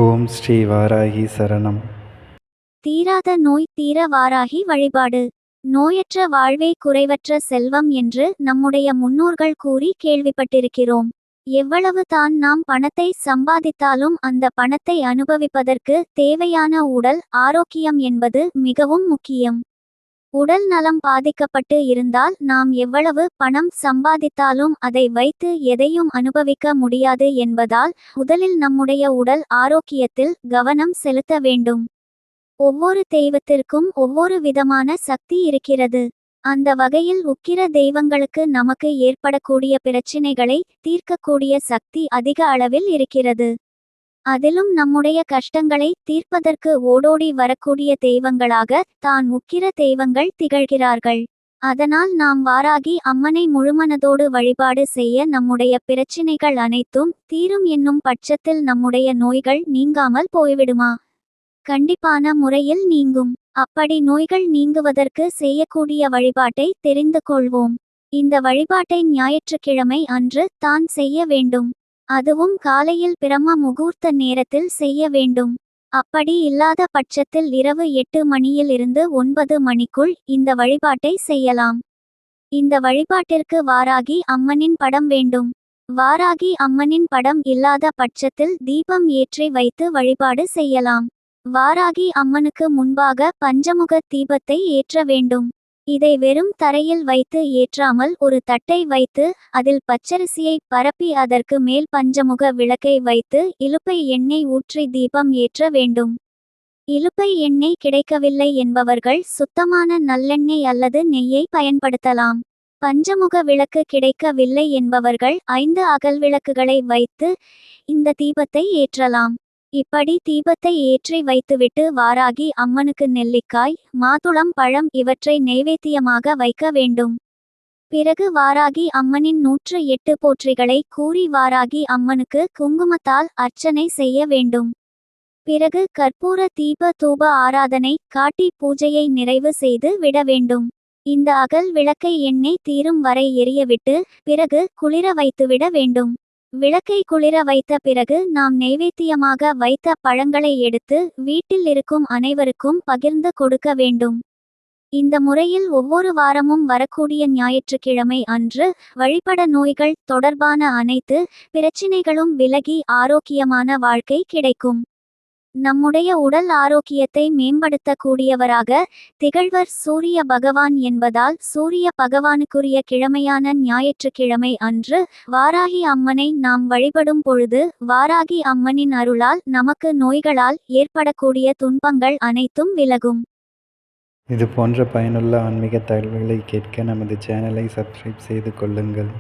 ஓம் ஸ்ரீ வாராகி சரணம். தீராத நோய் தீர வாராகி வழிபாடு. நோயற்ற வாழ்வே குறைவற்ற செல்வம் என்று நம்முடைய முன்னோர்கள் கூறி கேள்விப்பட்டிருக்கிறோம். எவ்வளவு தான் நாம் பணத்தை சம்பாதித்தாலும் அந்த பணத்தை அனுபவிப்பதற்கு தேவையான உடல் ஆரோக்கியம் என்பது மிகவும் முக்கியம். உடல் நலம் பாதிக்கப்பட்டு இருந்தால் நாம் எவ்வளவு பணம் சம்பாதித்தாலும் அதை வைத்து எதையும் அனுபவிக்க முடியாது என்பதால் முதலில் நம்முடைய உடல் ஆரோக்கியத்தில் கவனம் செலுத்த வேண்டும். ஒவ்வொரு தெய்வத்திற்கும் ஒவ்வொரு விதமான சக்தி இருக்கிறது. அந்த வகையில் உக்கிர தெய்வங்களுக்கு நமக்கு ஏற்படக்கூடிய பிரச்சினைகளை தீர்க்கக்கூடிய சக்தி அதிக அளவில் இருக்கிறது. அதிலும் நம்முடைய கஷ்டங்களை தீர்ப்பதற்கு ஓடோடி வரக்கூடிய தெய்வங்களாக தான் உக்கிர தெய்வங்கள் திகழ்கிறார்கள். அதனால் நாம் வாராகி அம்மனை முழுமனதோடு வழிபாடு செய்ய நம்முடைய பிரச்சினைகள் அனைத்தும் தீரும் என்னும் பட்சத்தில் நம்முடைய நோய்கள் நீங்காமல் போய்விடுமா? கண்டிப்பான முறையில் நீங்கும். அப்படி நோய்கள் நீங்குவதற்கு செய்யக்கூடிய வழிபாட்டை தெரிந்து கொள்வோம். இந்த வழிபாட்டை ஞாயிற்றுக்கிழமை அன்று தான் செய்ய வேண்டும். அதுவும் காலையில் பிரம்ம முகூர்த்த நேரத்தில் செய்ய வேண்டும். அப்படி இல்லாத பட்சத்தில் இரவு 8 மணியிலிருந்து 9 மணிக்குள் இந்த வழிபாட்டை செய்யலாம். இந்த வழிபாட்டிற்கு வாராகி அம்மனின் படம் வேண்டும். வாராகி அம்மனின் படம் இல்லாத பட்சத்தில் தீபம் ஏற்றி வைத்து வழிபாடு செய்யலாம். வாராகி அம்மனுக்கு முன்பாக பஞ்சமுக தீபத்தை ஏற்ற வேண்டும். இதை வெறும் தரையில் வைத்து ஏற்றாமல் ஒரு தட்டை வைத்து அதில் பச்சரிசியை பரப்பி அதற்கு மேல் பஞ்சமுக விளக்கை வைத்து இலுப்பை எண்ணெய் ஊற்றி தீபம் ஏற்ற வேண்டும். இலுப்பை எண்ணெய் கிடைக்கவில்லை என்பவர்கள் சுத்தமான நல்லெண்ணெய் அல்லது நெய்யை பயன்படுத்தலாம். பஞ்சமுக விளக்கு கிடைக்கவில்லை என்பவர்கள் 5 அகல் விளக்குகளை வைத்து இந்த தீபத்தை ஏற்றலாம். இப்படி தீபத்தை ஏற்றி வைத்துவிட்டு வாராகி அம்மனுக்கு நெல்லிக்காய், மாதுளம் பழம் இவற்றை நைவேத்தியமாக வைக்க வேண்டும். பிறகு வாராகி அம்மனின் 108 போற்றிகளை கூறி வாராகி அம்மனுக்கு குங்குமத்தால் அர்ச்சனை செய்ய வேண்டும். பிறகு கற்பூர தீப தூப ஆராதனை காட்டி பூஜையை நிறைவு செய்து விட வேண்டும். இந்த அகல் விளக்கை எண்ணெய் தீரும் வரை எரியவிட்டு பிறகு குளிர வைத்துவிட வேண்டும். விளக்கை குளிர வைத்த பிறகு நாம் நைவேத்தியமாக வைத்த பழங்களை எடுத்து வீட்டில் இருக்கும் அனைவருக்கும் பகிர்ந்து கொடுக்க வேண்டும். இந்த முறையில் ஒவ்வொரு வாரமும் வரக்கூடிய ஞாயிற்றுக்கிழமை அன்று வழிபட நோய்கள் தொடர்பான அனைத்து பிரச்சினைகளும் விலகி ஆரோக்கியமான வாழ்க்கை கிடைக்கும். நம்முடைய உடல் ஆரோக்கியத்தை மேம்படுத்தக்கூடியவராக திகழ்வர் சூரிய பகவான் என்பதால் சூரிய பகவானுக்குரிய கிழமையான ஞாயிற்றுக்கிழமை அன்று வாராகி அம்மனை நாம் வழிபடும் பொழுது வாராகி அம்மனின் அருளால் நமக்கு நோய்களால் ஏற்படக்கூடிய துன்பங்கள் அனைத்தும் விலகும். இது போன்ற பயனுள்ள ஆன்மீக தகவல்களை கேட்க நமது சேனலை சப்ஸ்கிரைப் செய்து கொள்ளுங்கள்.